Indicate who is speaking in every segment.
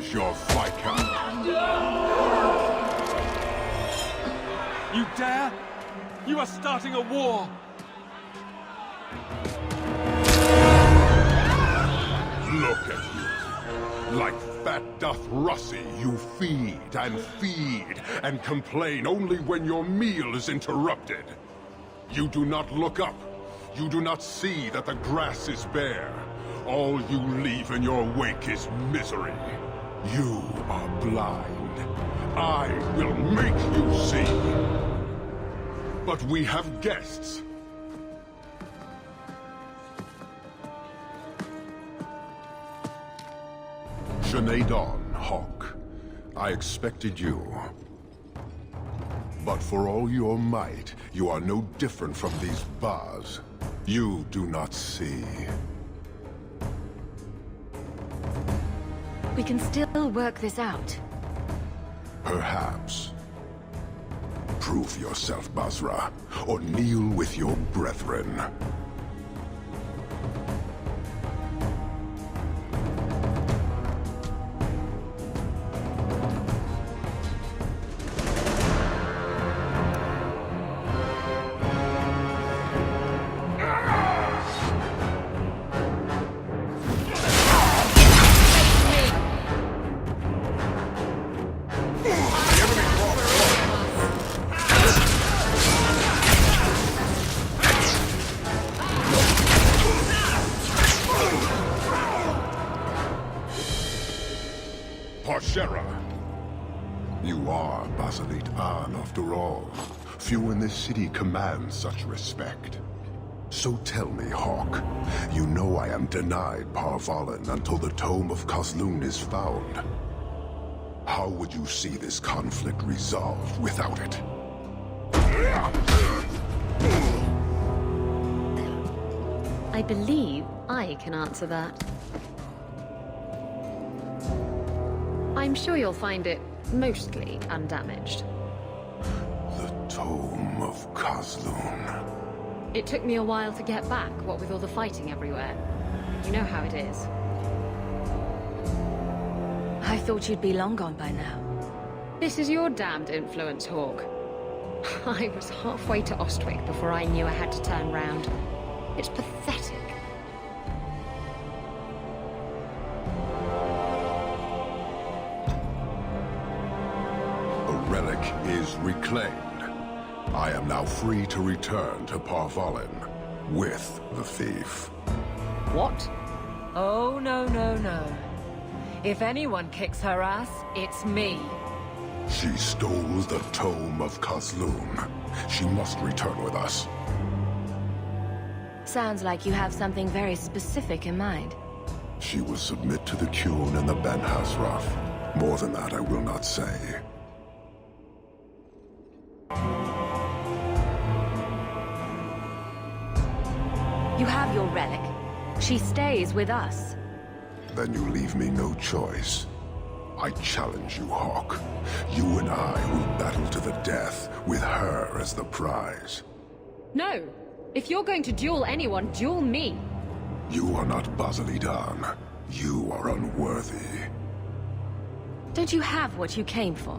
Speaker 1: finish your Viscount.
Speaker 2: You dare? You are starting a war!
Speaker 1: Look at you. Like fat doth Russie, you feed and complain only when your meal is interrupted. You do not look up. You do not see that the grass is bare. All you leave in your wake is misery. You are blind. I will make you see. But we have guests. Sinead Dawn, Hawk. I expected you. But for all your might, you are no different from these bars. You do not see.
Speaker 3: We can still work this out.
Speaker 1: Perhaps. Prove yourself, Basra, or kneel with your brethren. You are Basilit An, after all. Few in this city command such respect. So tell me, Hawk, you know I am denied Parvalin until the Tome of Kozlun is found. How would you see this conflict resolved without it?
Speaker 3: I believe I can answer that. I'm sure you'll find it mostly undamaged.
Speaker 1: The Tome of Kozlun.
Speaker 3: It took me a while to get back, what with all the fighting everywhere. You know how it is.
Speaker 4: I thought you'd be long gone by now.
Speaker 3: This is your damned influence, Hawk. I was halfway to Ostwick before I knew I had to turn round. It's pathetic.
Speaker 1: The relic is reclaimed. I am now free to return to Parvalin with the thief.
Speaker 5: What? Oh, no, no, no. If anyone kicks her ass, it's me.
Speaker 1: She stole the Tome of Kozlun. She must return with us.
Speaker 4: Sounds like you have something very specific in mind.
Speaker 1: She will submit to the Qun and the Benhasraf. More than that I will not say.
Speaker 4: You have your relic. She stays with us.
Speaker 1: Then you leave me no choice. I challenge you, Hawk. You and I will battle to the death, with her as the prize.
Speaker 3: No! If you're going to duel anyone, duel me!
Speaker 1: You are not Basilidan. You are unworthy.
Speaker 4: Don't you have what you came for?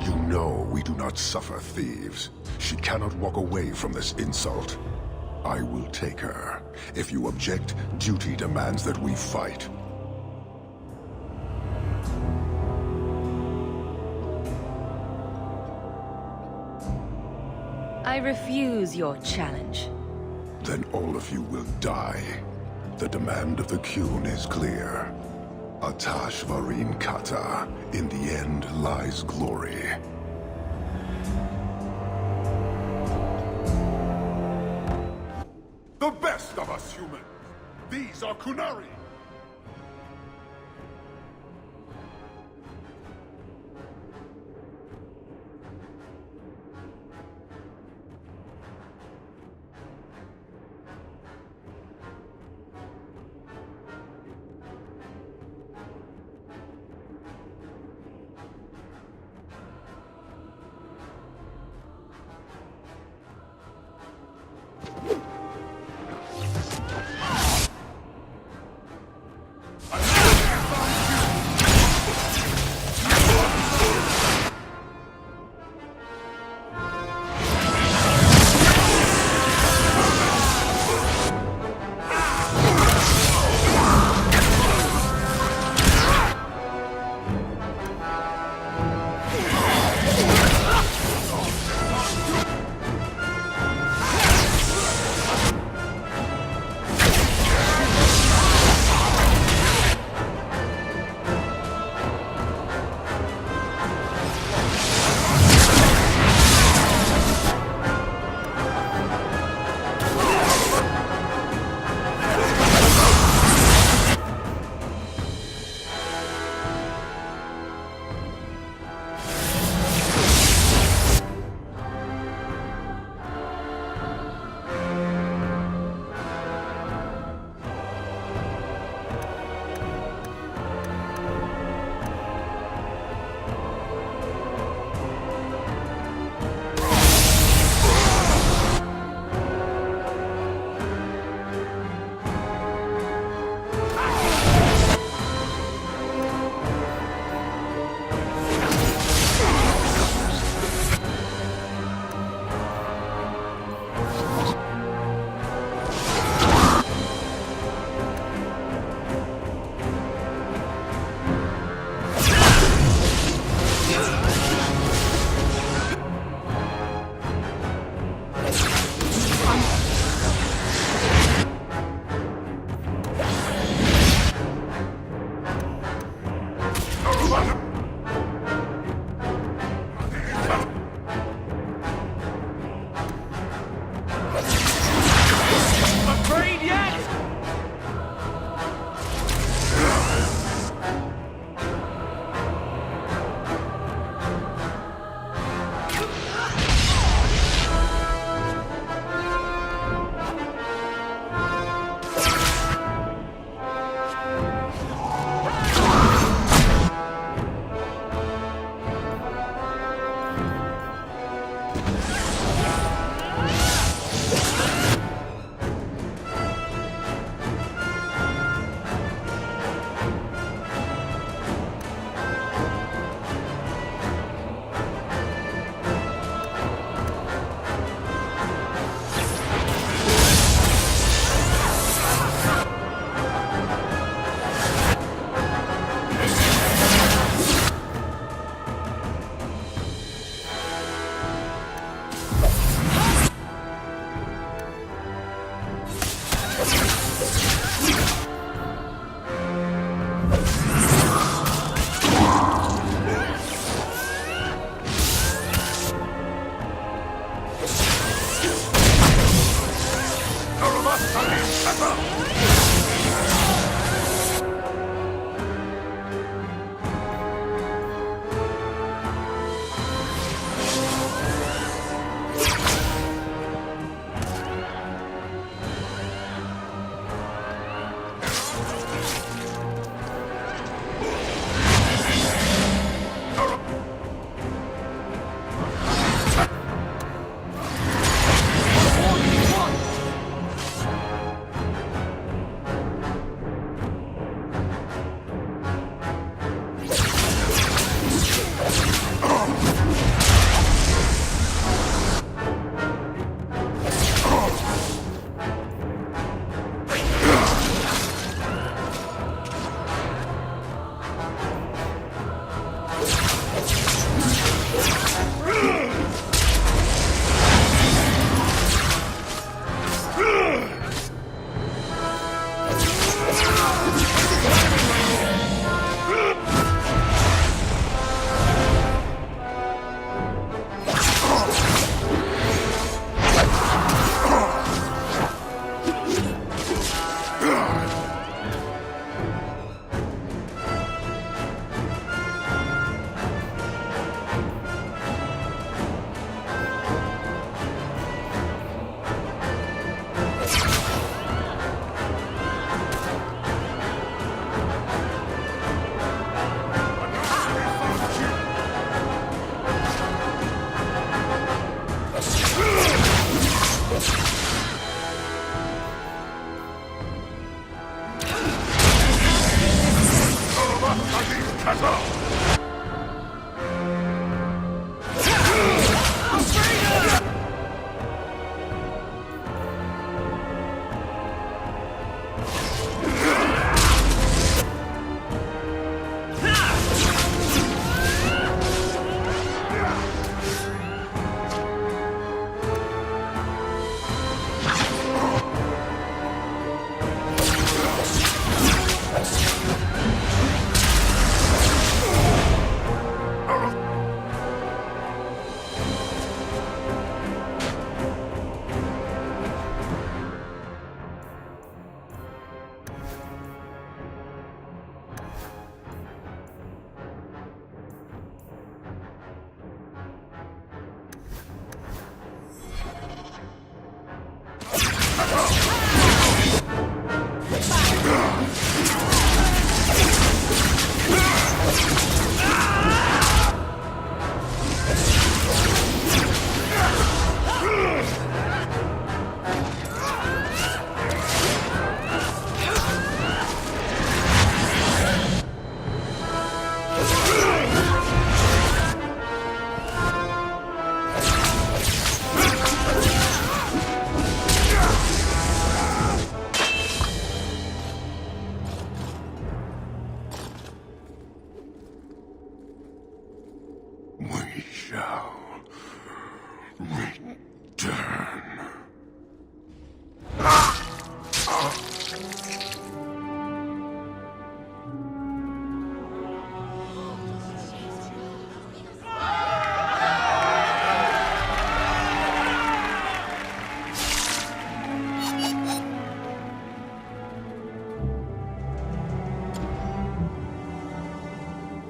Speaker 1: You know we do not suffer thieves. She cannot walk away from this insult. I will take her. If you object, duty demands that we fight.
Speaker 4: I refuse your challenge.
Speaker 1: Then all of you will die. The demand of the Qun is clear. Atash Varin Kata. In the end lies glory. The best of us humans! These are Kunari!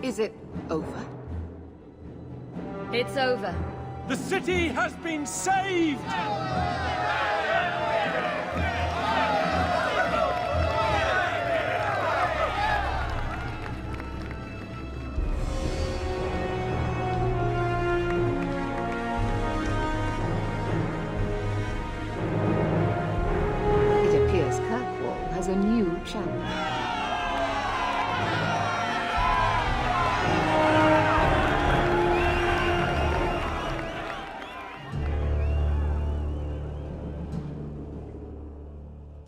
Speaker 6: Is it over?
Speaker 4: It's over.
Speaker 2: The city has been saved!
Speaker 6: It appears Kirkwall has a new champion.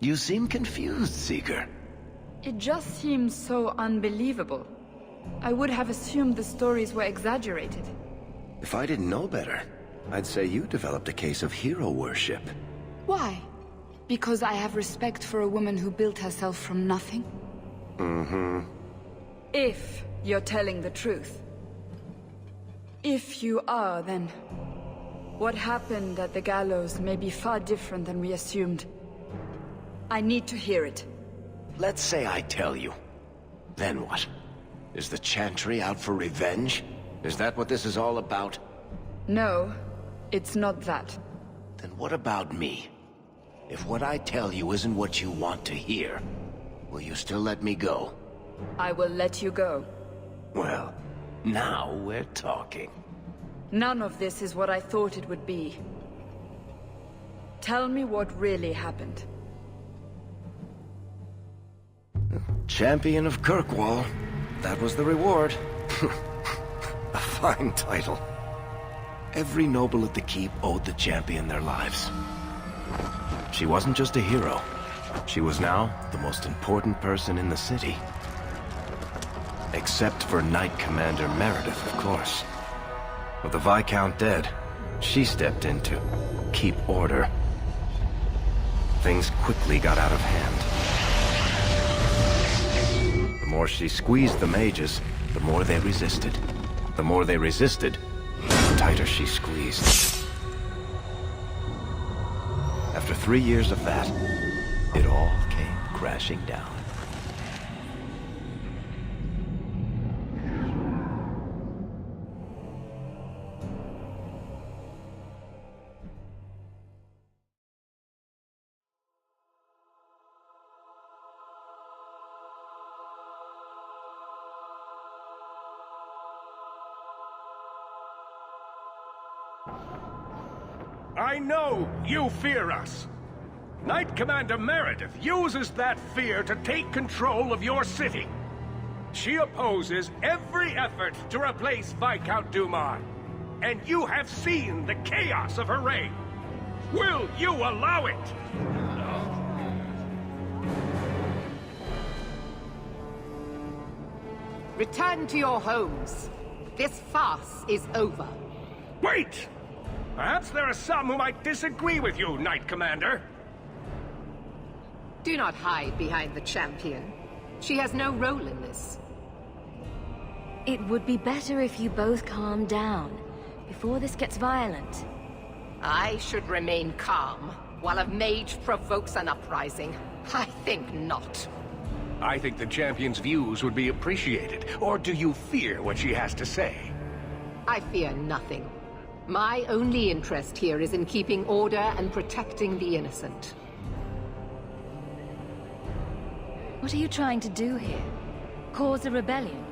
Speaker 7: You seem confused, Seeker.
Speaker 8: It just seems so unbelievable. I would have assumed the stories were exaggerated.
Speaker 7: If I didn't know better, I'd say you developed a case of hero worship.
Speaker 8: Why? Because I have respect for a woman who built herself from nothing?
Speaker 7: Mm-hmm.
Speaker 8: If you're telling the truth. If you are, then what happened at the gallows may be far different than we assumed. I need to hear it.
Speaker 7: Let's say I tell you. Then what? Is the Chantry out for revenge? Is that what this is all about?
Speaker 8: No, it's not that.
Speaker 7: Then what about me? If what I tell you isn't what you want to hear, will you still let me go?
Speaker 8: I will let you go.
Speaker 7: Well, now we're talking.
Speaker 8: None of this is what I thought it would be. Tell me what really happened.
Speaker 7: Champion of Kirkwall. That was the reward. A fine title. Every noble at the keep owed the champion their lives. She wasn't just a hero. She was now the most important person in the city. Except for Knight Commander Meredith, of course. With the Viscount dead, she stepped in to keep order. Things quickly got out of hand. The more she squeezed the mages, the more they resisted. The more they resisted, the tighter she squeezed. After 3 years of that, it all came crashing down.
Speaker 9: I know you fear us. Knight Commander Meredith uses that fear to take control of your city. She opposes every effort to replace Viscount Dumar. And you have seen the chaos of her reign. Will you allow it?
Speaker 6: Return to your homes. This farce is over.
Speaker 9: Wait! Perhaps there are some who might disagree with you, Knight Commander.
Speaker 6: Do not hide behind the champion. She has no role in this.
Speaker 4: It would be better if you both calm down before this gets violent.
Speaker 6: I should remain calm while a mage provokes an uprising. I think not.
Speaker 9: I think the champion's views would be appreciated. Or do you fear what she has to say?
Speaker 6: I fear nothing. My only interest here is in keeping order and protecting the innocent.
Speaker 4: What are you trying to do here? Cause a rebellion?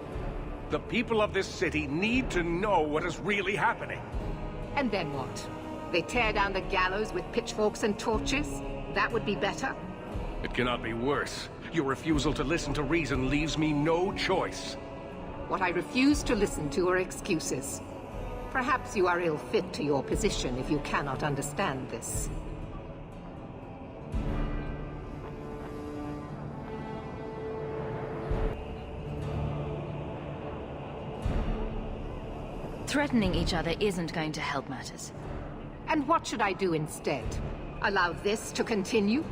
Speaker 9: The people of this city need to know what is really happening.
Speaker 6: And then what? They tear down the gallows with pitchforks and torches? That would be better?
Speaker 9: It cannot be worse. Your refusal to listen to reason leaves me no choice.
Speaker 6: What I refuse to listen to are excuses. Perhaps you are ill-fit to your position if you cannot understand this.
Speaker 4: Threatening each other isn't going to help matters.
Speaker 6: And what should I do instead? Allow this to continue?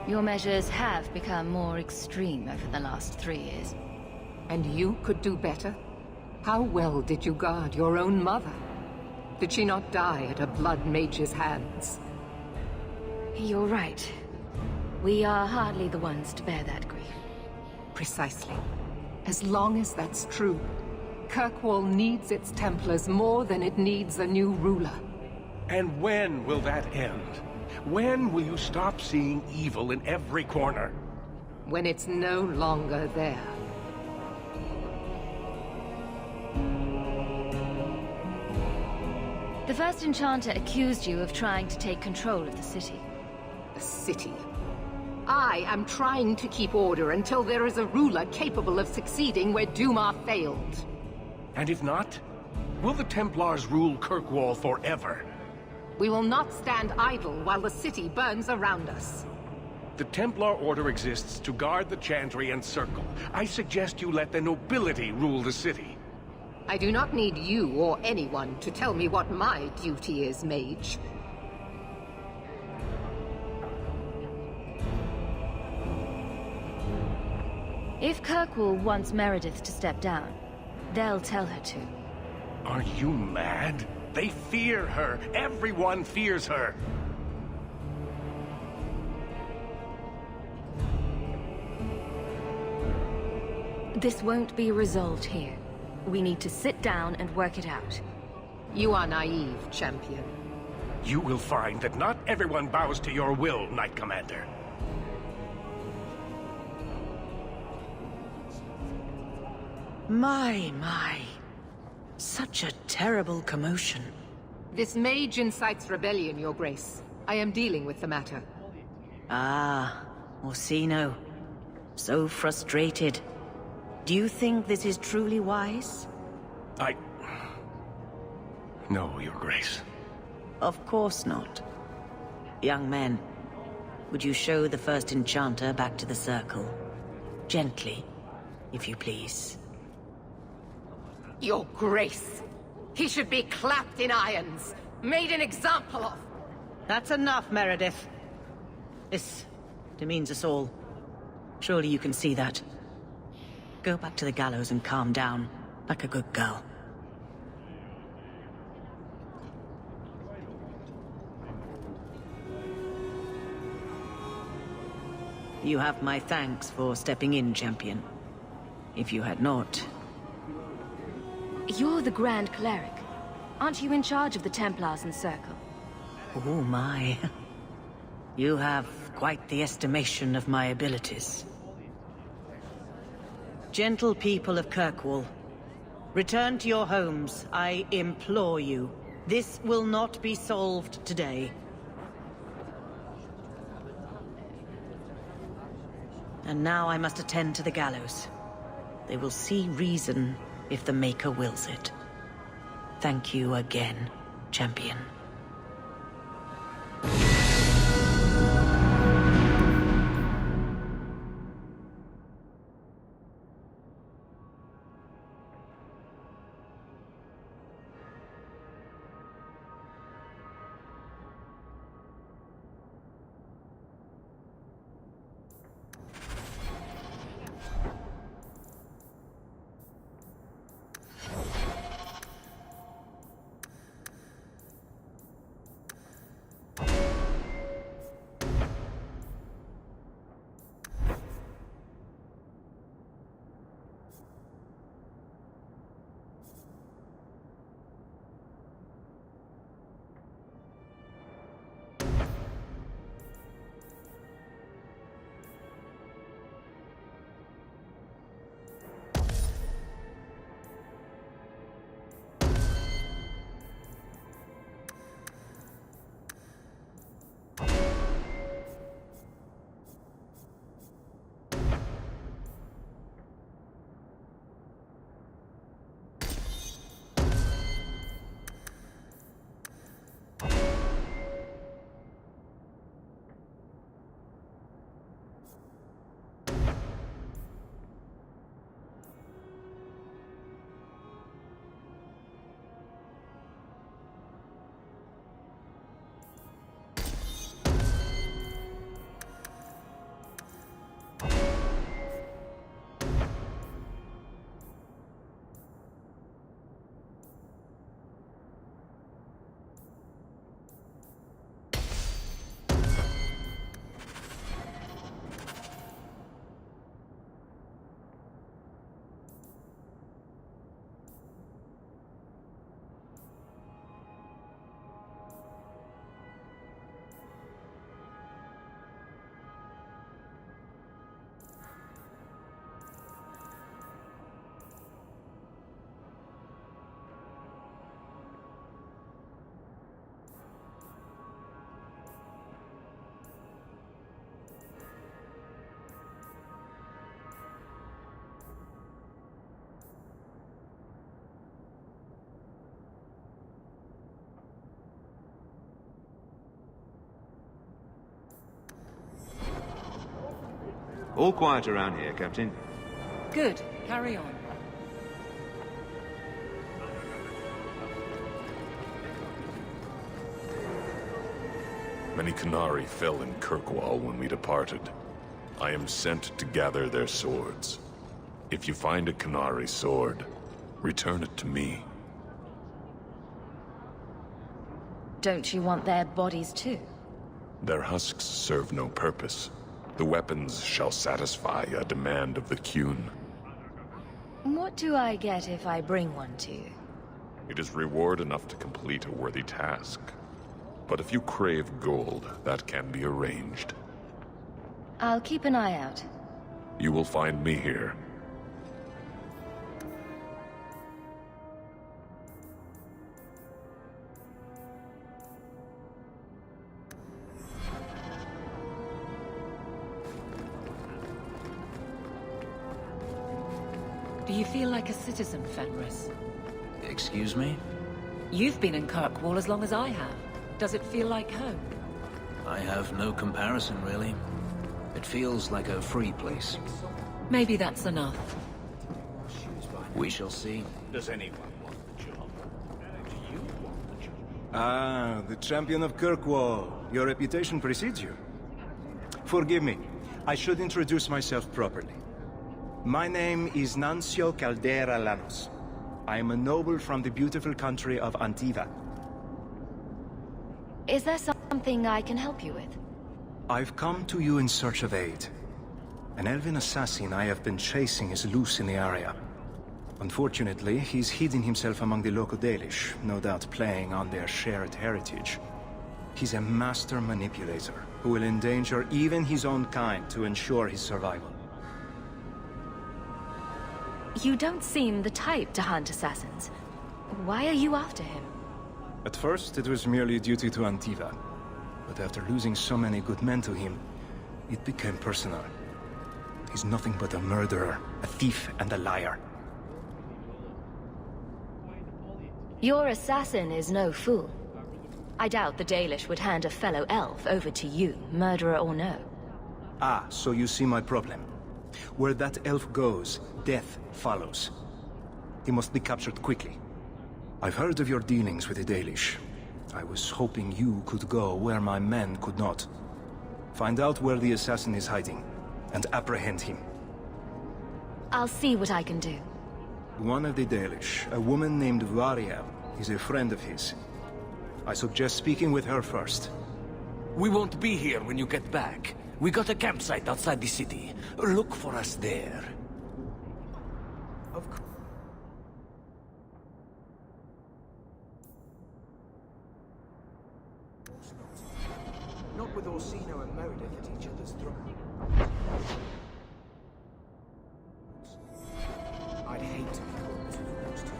Speaker 4: Your measures have become more extreme over the last 3 years.
Speaker 6: And you could do better? How well did you guard your own mother? Did she not die at a blood mage's hands?
Speaker 4: You're right. We are hardly the ones to bear that grief.
Speaker 6: Precisely. As long as that's true, Kirkwall needs its Templars more than it needs a new ruler.
Speaker 9: And when will that end? When will you stop seeing evil in every corner?
Speaker 6: When it's no longer there.
Speaker 4: The first enchanter accused you of trying to take control of the city.
Speaker 6: The city? I am trying to keep order until there is a ruler capable of succeeding where Dumar failed.
Speaker 9: And if not, will the Templars rule Kirkwall forever?
Speaker 6: We will not stand idle while the city burns around us.
Speaker 9: The Templar Order exists to guard the Chantry and Circle. I suggest you let the nobility rule the city.
Speaker 6: I do not need you or anyone to tell me what my duty is, Mage.
Speaker 4: If Kirkwall wants Meredith to step down, they'll tell her to.
Speaker 9: Are you mad? They fear her. Everyone fears her.
Speaker 4: This won't be resolved here. We need to sit down and work it out.
Speaker 6: You are naive, champion.
Speaker 9: You will find that not everyone bows to your will, Knight Commander.
Speaker 10: My. Such a terrible commotion.
Speaker 6: This mage incites rebellion, Your Grace. I am dealing with the matter.
Speaker 10: Ah, Orsino. So frustrated. Do you think this is truly wise?
Speaker 9: No, Your Grace.
Speaker 10: Of course not. Young men, would you show the first enchanter back to the circle? Gently, if you please.
Speaker 5: Your Grace! He should be clapped in irons, made an example of!
Speaker 10: That's enough, Meredith. This demeans us all. Surely you can see that. Go back to the gallows and calm down, like a good girl. You have my thanks for stepping in, champion. If you had not...
Speaker 4: You're the Grand Cleric. Aren't you in charge of the Templars and Circle?
Speaker 10: Oh my. You have quite the estimation of my abilities. Gentle people of Kirkwall, return to your homes, I implore you. This will not be solved today. And now I must attend to the gallows. They will see reason if the Maker wills it. Thank you again, champion.
Speaker 11: All quiet around here, Captain.
Speaker 5: Good. Carry on.
Speaker 12: Many Qunari fell in Kirkwall when we departed. I am sent to gather their swords. If you find a Canary sword, return it to me.
Speaker 4: Don't you want their bodies too?
Speaker 12: Their husks serve no purpose. The weapons shall satisfy a demand of the Qun.
Speaker 4: What do I get if I bring one to you?
Speaker 12: It is reward enough to complete a worthy task. But if you crave gold, that can be arranged.
Speaker 4: I'll keep an eye out.
Speaker 12: You will find me here.
Speaker 5: Do you feel like a citizen, Fenris?
Speaker 13: Excuse me?
Speaker 5: You've been in Kirkwall as long as I have. Does it feel like home?
Speaker 13: I have no comparison, really. It feels like a free place.
Speaker 5: Maybe that's enough.
Speaker 13: We shall see.
Speaker 9: Does anyone want the job? Do you want the job?
Speaker 14: Ah, the champion of Kirkwall. Your reputation precedes you. Forgive me. I should introduce myself properly. My name is Nancio Caldera Lanos. I am a noble from the beautiful country of Antiva.
Speaker 4: Is there something I can help you with?
Speaker 14: I've come to you in search of aid. An elven assassin I have been chasing is loose in the area. Unfortunately, he's hidden himself among the local Dalish, no doubt playing on their shared heritage. He's a master manipulator, who will endanger even his own kind to ensure his survival.
Speaker 4: You don't seem the type to hunt assassins. Why are you after him?
Speaker 14: At first, it was merely a duty to Antiva. But after losing so many good men to him, it became personal. He's nothing but a murderer, a thief, and a liar.
Speaker 4: Your assassin is no fool. I doubt the Dalish would hand a fellow elf over to you, murderer or no.
Speaker 14: Ah, so you see my problem. Where that elf goes, death follows. He must be captured quickly. I've heard of your dealings with the Dalish. I was hoping you could go where my men could not. Find out where the assassin is hiding, and apprehend him.
Speaker 4: I'll see what I can do.
Speaker 14: One of the Dalish, a woman named Variel, is a friend of his. I suggest speaking with her first.
Speaker 15: We won't be here when you get back. We got a campsite outside the city. Look for us there.
Speaker 13: Of course. Not with Orsino and Meredith at each other's throat. I'd hate to be caught between those two.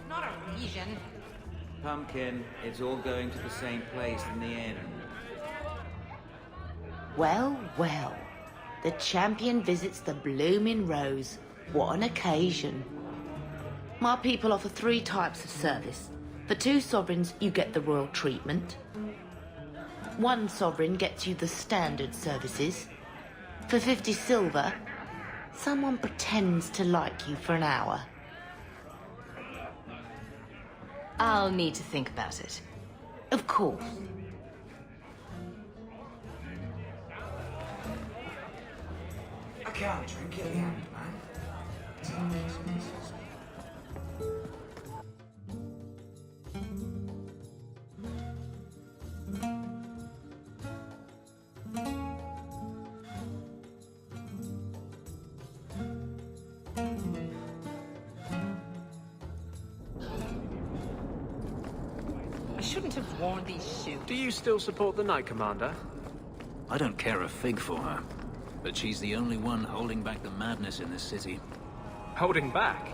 Speaker 16: Not a region.
Speaker 17: Pumpkin, it's all going to the same place in the end.
Speaker 18: Well, well. The champion visits the blooming rose. What an occasion. My people offer 3 types of service. For 2 sovereigns, you get the royal treatment. 1 sovereign gets you the standard services. For 50 silver, someone pretends to like you for an hour.
Speaker 4: I'll need to think about it.
Speaker 18: Of course.
Speaker 13: I can't drink it in, man.
Speaker 16: I shouldn't have worn these shoes.
Speaker 19: Do you still support the Knight Commander?
Speaker 13: I don't care a fig for her, but she's the only one holding back the madness in this city.
Speaker 19: Holding back?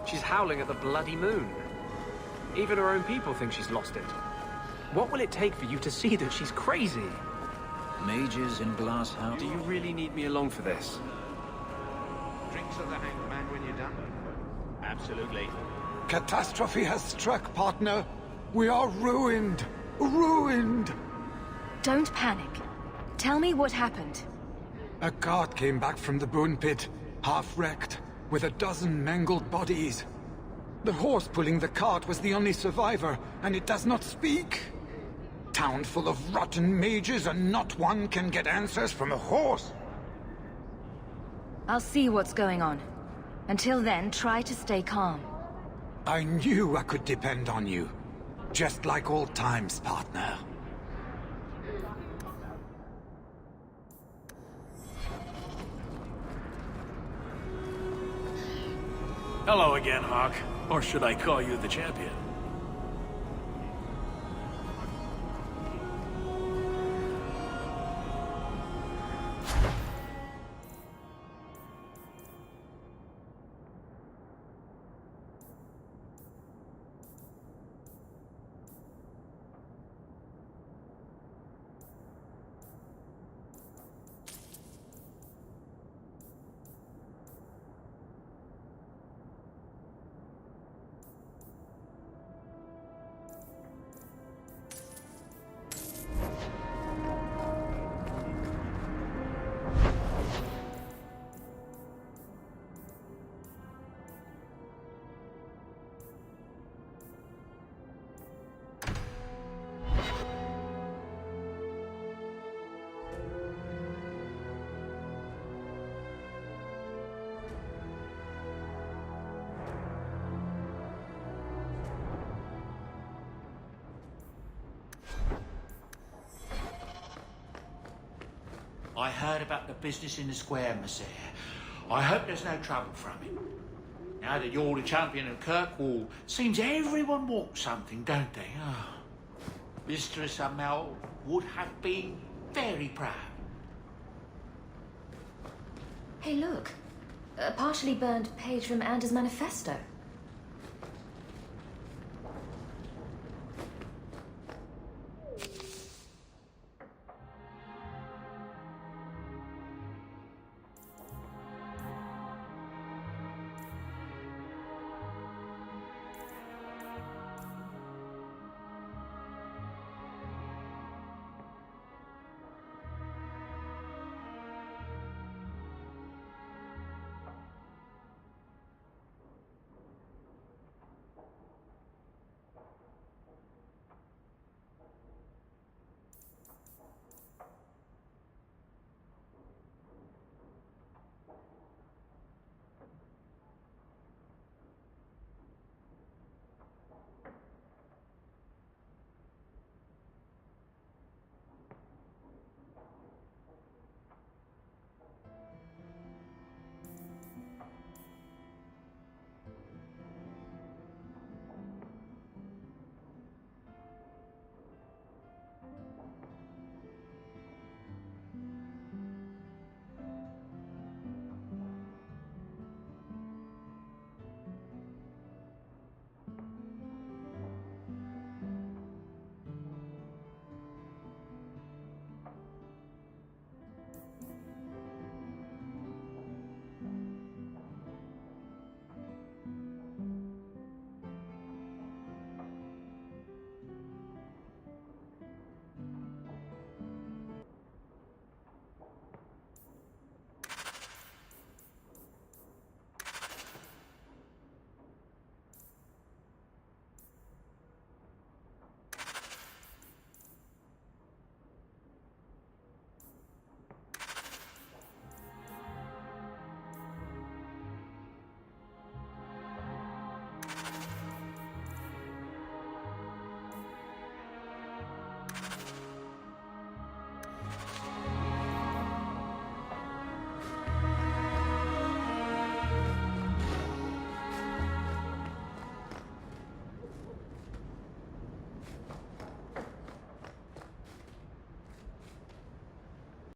Speaker 19: She's howling at the bloody moon. Even her own people think she's lost it. What will it take for you to see that she's crazy?
Speaker 13: Mages in glass house.
Speaker 19: Do you really need me along for this?
Speaker 11: Drinks of the hanged man when you're done?
Speaker 9: Absolutely.
Speaker 20: Catastrophe has struck, partner. We are ruined. ruined.
Speaker 4: Don't panic. Tell me what happened.
Speaker 20: A cart came back from the bone pit, half wrecked, with a dozen mangled bodies. The horse pulling the cart was the only survivor, and it does not speak. Town full of rotten mages, and not one can get answers from a horse.
Speaker 4: I'll see what's going on. Until then, try to stay calm.
Speaker 20: I knew I could depend on you. Just like old times, partner.
Speaker 13: Hello again, Hawk. Or should I call you the champion?
Speaker 15: I heard about the business in the square, Monsieur. I hope there's no trouble from it. Now that you're the champion of Kirkwall, seems everyone wants something, don't they? Oh. Mistress Amel would have been very proud.
Speaker 4: Hey, look. A partially burned page from Anders' manifesto.